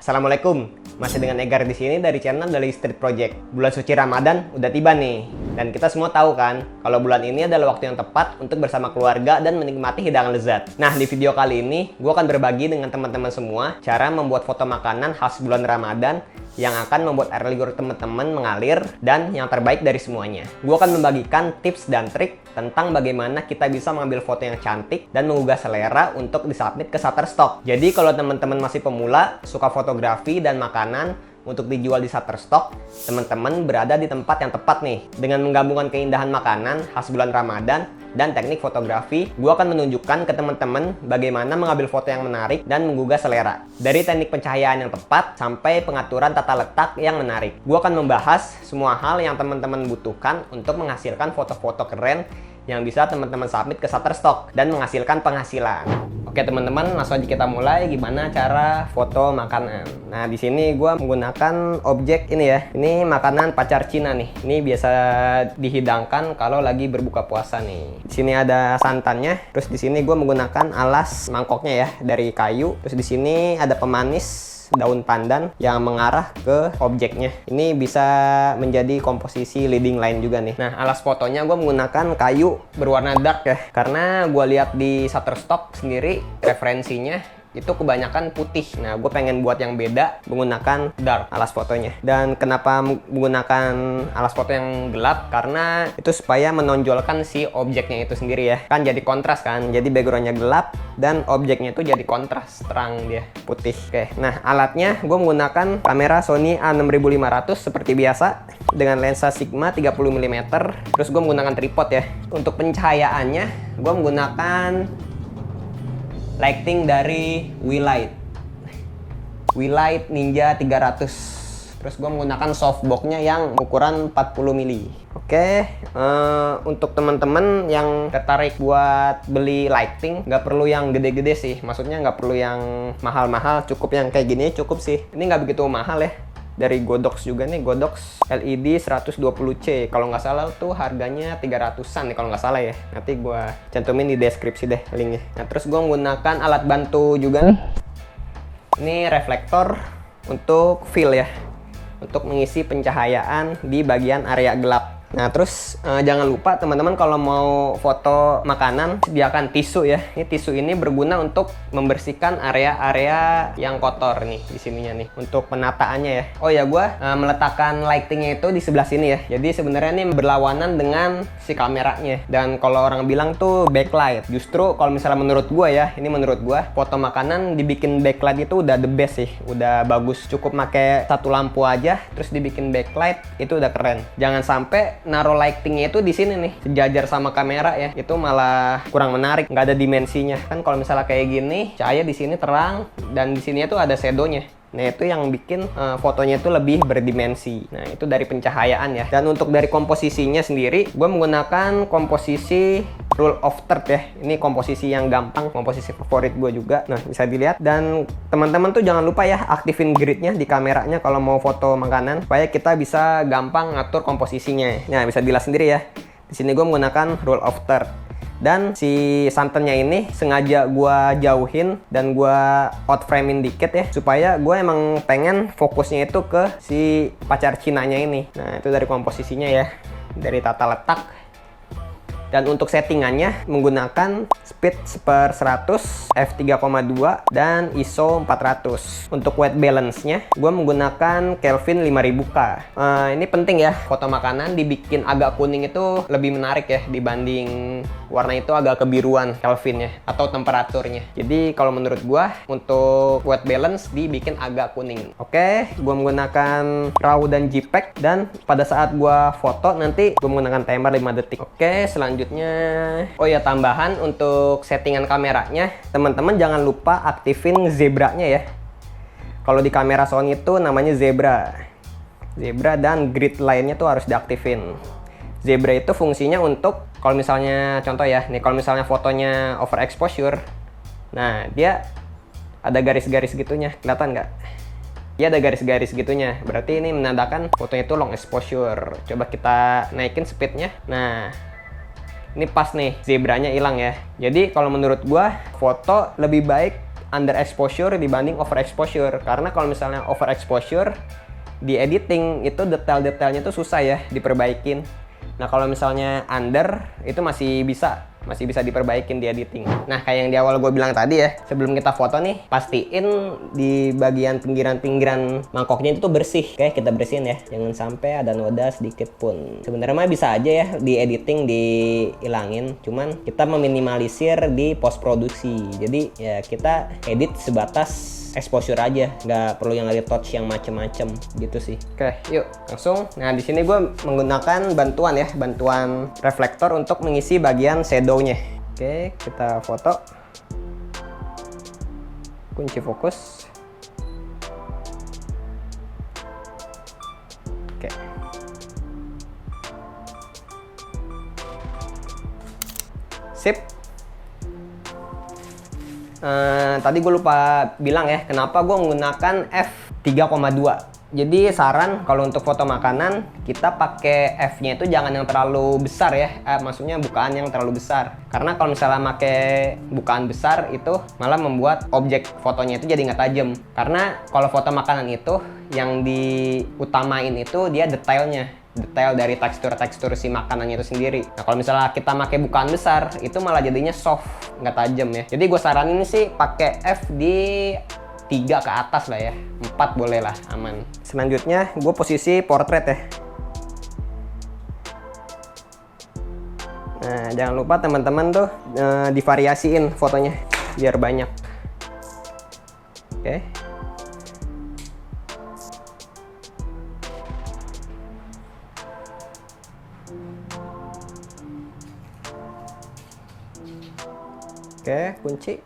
Assalamualaikum, masih dengan Egar di sini dari channel dari Street Project. Bulan suci Ramadan udah tiba nih, dan kita semua tahu kan, kalau bulan ini adalah waktu yang tepat untuk bersama keluarga dan menikmati hidangan lezat. Nah, di video kali ini, gue akan berbagi dengan teman-teman semua cara membuat foto makanan khas bulan Ramadan yang akan membuat air liur teman-teman mengalir dan yang terbaik dari semuanya. Gue akan membagikan tips dan trik tentang bagaimana kita bisa mengambil foto yang cantik dan menggugah selera untuk disubmit ke Shutterstock. Jadi kalau teman-teman masih pemula, suka fotografi dan makanan untuk dijual di Shutterstock, teman-teman berada di tempat yang tepat nih. Dengan menggabungkan keindahan makanan khas bulan Ramadan dan teknik fotografi, gue akan menunjukkan ke teman-teman bagaimana mengambil foto yang menarik dan menggugah selera. Dari teknik pencahayaan yang tepat sampai pengaturan tata letak yang menarik. Gue akan membahas semua hal yang teman-teman butuhkan untuk menghasilkan foto-foto keren yang bisa teman-teman submit ke Shutterstock dan menghasilkan penghasilan. Oke teman-teman, langsung aja kita mulai gimana cara foto makanan. Nah, di sini gue menggunakan objek ini ya. Ini makanan pacar Cina nih. Ini biasa dihidangkan kalau lagi berbuka puasa nih. Di sini ada santannya. Terus di sini gue menggunakan alas mangkoknya ya dari kayu. Terus di sini ada pemanis daun pandan yang mengarah ke objeknya. Ini bisa menjadi komposisi leading line juga nih. Nah, alas fotonya gue menggunakan kayu berwarna dark ya. Karena gue lihat di Shutterstock sendiri referensinya itu kebanyakan putih. Nah, gue pengen buat yang beda menggunakan dark alas fotonya. Dan kenapa menggunakan alas foto yang gelap? Karena itu supaya menonjolkan si objeknya itu sendiri ya. Kan jadi kontras kan. Jadi backgroundnya gelap dan objeknya itu jadi kontras, terang dia, putih. Oke, nah alatnya gue menggunakan kamera Sony A6500 seperti biasa dengan lensa Sigma 30 mm. Terus gue menggunakan tripod ya. Untuk pencahayaannya gue menggunakan lighting dari Wilight Ninja 300. Terus gue menggunakan softbox-nya yang ukuran 40 mili. Oke, untuk teman-teman yang tertarik buat beli lighting, nggak perlu yang gede-gede sih. Maksudnya nggak perlu yang mahal-mahal, cukup yang kayak gini cukup sih. Ini nggak begitu mahal ya. Dari Godox juga nih, Godox LED 120C. Kalau nggak salah tuh harganya 300-an nih kalau nggak salah ya. Nanti gue cantumin di deskripsi deh linknya. Nah, terus gue menggunakan alat bantu juga nih. Ini reflektor untuk fill ya. Untuk mengisi pencahayaan di bagian area gelap. Nah, terus jangan lupa teman-teman kalau mau foto makanan, sediakan tisu ya. Ini tisu ini berguna untuk membersihkan area-area yang kotor nih di sininya nih untuk penataannya ya. Oh ya, gue meletakkan lightingnya itu di sebelah sini ya. Jadi sebenarnya ini berlawanan dengan si kameranya. Dan kalau orang bilang tuh backlight. Justru kalau misalnya menurut gue ya, ini menurut gue, foto makanan dibikin backlight itu udah the best sih, udah bagus. Cukup pakai satu lampu aja, terus dibikin backlight itu udah keren. Jangan sampai naruh lightingnya itu di sini nih sejajar sama kamera ya, itu malah kurang menarik, nggak ada dimensinya kan. Kalau misalnya kayak gini, cahaya di sini terang dan di sini tuh ada shadownya. Nah, itu yang bikin fotonya itu lebih berdimensi. Nah, itu dari pencahayaan ya. Dan untuk dari komposisinya sendiri, gue menggunakan komposisi rule of third ya. Ini komposisi yang gampang, komposisi favorit gue juga. Nah, bisa dilihat. Dan teman-teman tuh jangan lupa ya, aktifin gridnya di kameranya kalau mau foto makanan, supaya kita bisa gampang ngatur komposisinya. Nah, bisa dilihat sendiri ya. Di sini gue menggunakan rule of third. Dan si santannya ini sengaja gue jauhin dan gue out framein dikit ya, supaya gue emang pengen fokusnya itu ke si pacar Cinanya ini. Nah, itu dari komposisinya ya, dari tata letak. Dan untuk settingannya menggunakan speed 1/100, f3,2 dan ISO 400. Untuk white balance-nya gue menggunakan Kelvin 5000K. Ini penting ya, foto makanan dibikin agak kuning itu lebih menarik ya dibanding warna itu agak kebiruan Kelvin ya, atau temperaturnya. Jadi kalau menurut gue untuk white balance dibikin agak kuning. Oke, gue menggunakan RAW dan JPEG, dan pada saat gue foto nanti gue menggunakan timer 5 detik. Oke, selanjutnya, oh ya, tambahan untuk settingan kameranya, teman-teman jangan lupa aktifin zebranya ya. Kalau di kamera Sony itu namanya zebra, dan grid lainnya tuh harus diaktifin. Zebra itu fungsinya untuk kalau misalnya contoh ya, nih kalau misalnya fotonya overexposure, nah dia ada garis-garis gitunya, kelihatan nggak? Dia ada garis-garis gitunya, berarti ini menandakan fotonya itu long exposure. Coba kita naikin speednya. Nah, ini pas nih, zebranya hilang ya. Jadi kalau menurut gua, foto lebih baik underexposure dibanding overexposure. Karena kalau misalnya overexposure di editing itu detail-detailnya tuh susah ya diperbaikin. Nah kalau misalnya under itu masih bisa diperbaikin di editing. Nah kayak yang di awal gue bilang tadi ya, sebelum kita foto nih, pastiin di bagian pinggiran-pinggiran mangkoknya itu tuh bersih. Oke, kita bersihin ya, jangan sampai ada noda sedikit pun. Sebenarnya mah bisa aja ya di editing dihilangin, cuman kita meminimalisir di post produksi. Jadi ya kita edit sebatas exposure aja, nggak perlu yang retouch yang macem-macem gitu sih. Oke, yuk langsung. Nah di sini gue menggunakan bantuan reflektor untuk mengisi bagian shadownya. Oke, kita foto. Kunci fokus. Oke. Sip. Tadi gue lupa bilang ya, kenapa gue menggunakan f3,2. Jadi saran kalau untuk foto makanan, kita pakai f-nya itu jangan yang terlalu besar ya. Maksudnya bukaan yang terlalu besar. Karena kalau misalnya pakai bukaan besar itu malah membuat objek fotonya itu jadi nggak tajam. Karena kalau foto makanan itu yang diutamain itu dia detailnya. Detail dari tekstur si makanannya itu sendiri. Nah kalau misalnya kita pakai bukaan besar, itu malah jadinya soft, nggak tajam ya. Jadi gue saranin sih pakai f di 3 ke atas lah ya, 4 boleh lah, aman. Selanjutnya gue posisi portrait ya. Nah jangan lupa teman-teman tuh divariasiin fotonya biar banyak. Oke. Oke, kunci.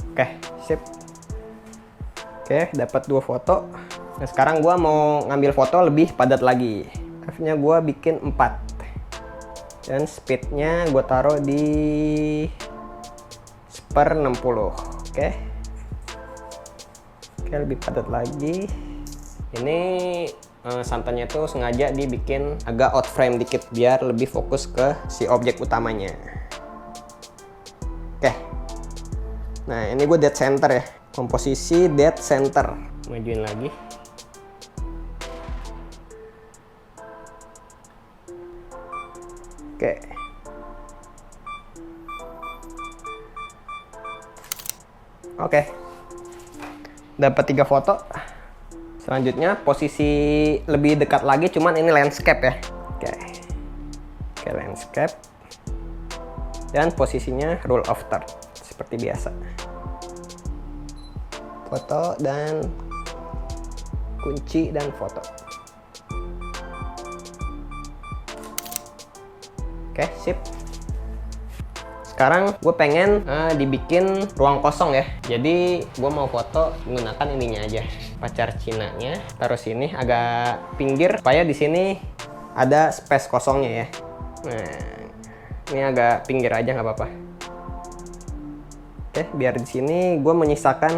Oke, sip. Oke, dapat 2 foto. Nah, sekarang gua mau ngambil foto lebih padat lagi. F-nya gua bikin 4. Dan speednya gua taruh di 1/60. Oke. Oke, lebih padat lagi. Ini santannya tuh sengaja dibikin agak out frame dikit biar lebih fokus ke si objek utamanya. Oke. Nah, ini gue dead center ya. Komposisi dead center. Majuin lagi. Oke. Oke. Dapat 3 foto. Selanjutnya posisi lebih dekat lagi, cuman ini landscape ya. Oke, landscape. Dan posisinya rule of third seperti biasa. Foto dan kunci dan foto. Oke, sip. Sekarang gue pengen dibikin ruang kosong ya. Jadi gue mau foto menggunakan ininya aja, pacar Cinanya. Taruh sini agak pinggir supaya di sini ada space kosongnya ya. Nah, ini agak pinggir aja nggak apa-apa. Oke, biar di sini gue menyisakan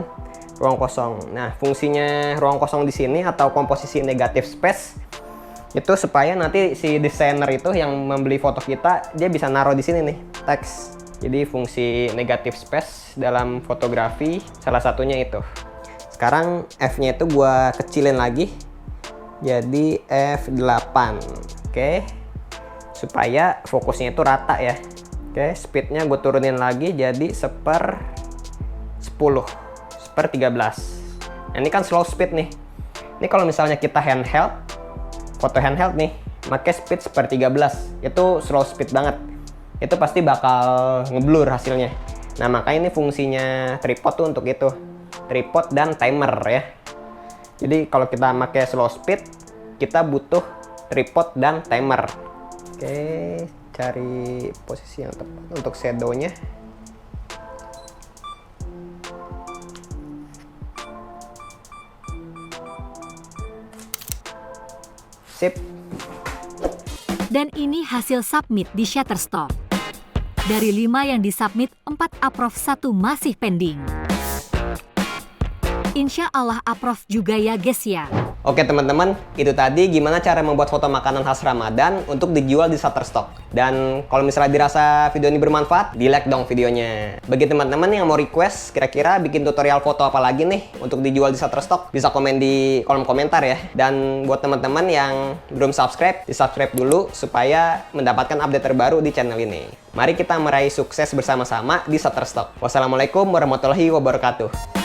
ruang kosong. Nah, fungsinya ruang kosong di sini atau komposisi negatif space itu supaya nanti si desainer itu yang membeli foto kita dia bisa naruh di sini nih teks. Jadi fungsi negatif space dalam fotografi salah satunya itu. Sekarang F-nya itu gua kecilin lagi jadi F8. Oke. Supaya fokusnya itu rata ya. Oke, speednya gue turunin lagi jadi 1/10, 1/13. Nah, ini kan slow speed nih. Ini kalau misalnya kita handheld, foto handheld nih, pakai speed 1/13, itu slow speed banget. Itu pasti bakal ngeblur hasilnya. Nah, makanya ini fungsinya tripod tuh untuk itu. Tripod dan timer ya. Jadi kalau kita pakai slow speed, kita butuh tripod dan timer. Oke, cari posisi yang tepat untuk shadownya. Sip. Dan ini hasil submit di Shutterstock. Dari 5 yang disubmit, 4 approve, 1 masih pending. Insya Allah approve juga ya guys ya. Oke teman-teman, itu tadi gimana cara membuat foto makanan khas Ramadan untuk dijual di Shutterstock. Dan kalau misalnya dirasa video ini bermanfaat, di-like dong videonya. Bagi teman-teman yang mau request kira-kira bikin tutorial foto apa lagi nih untuk dijual di Shutterstock, bisa komen di kolom komentar ya. Dan buat teman-teman yang belum subscribe, di-subscribe dulu supaya mendapatkan update terbaru di channel ini. Mari kita meraih sukses bersama-sama di Shutterstock. Wassalamualaikum warahmatullahi wabarakatuh.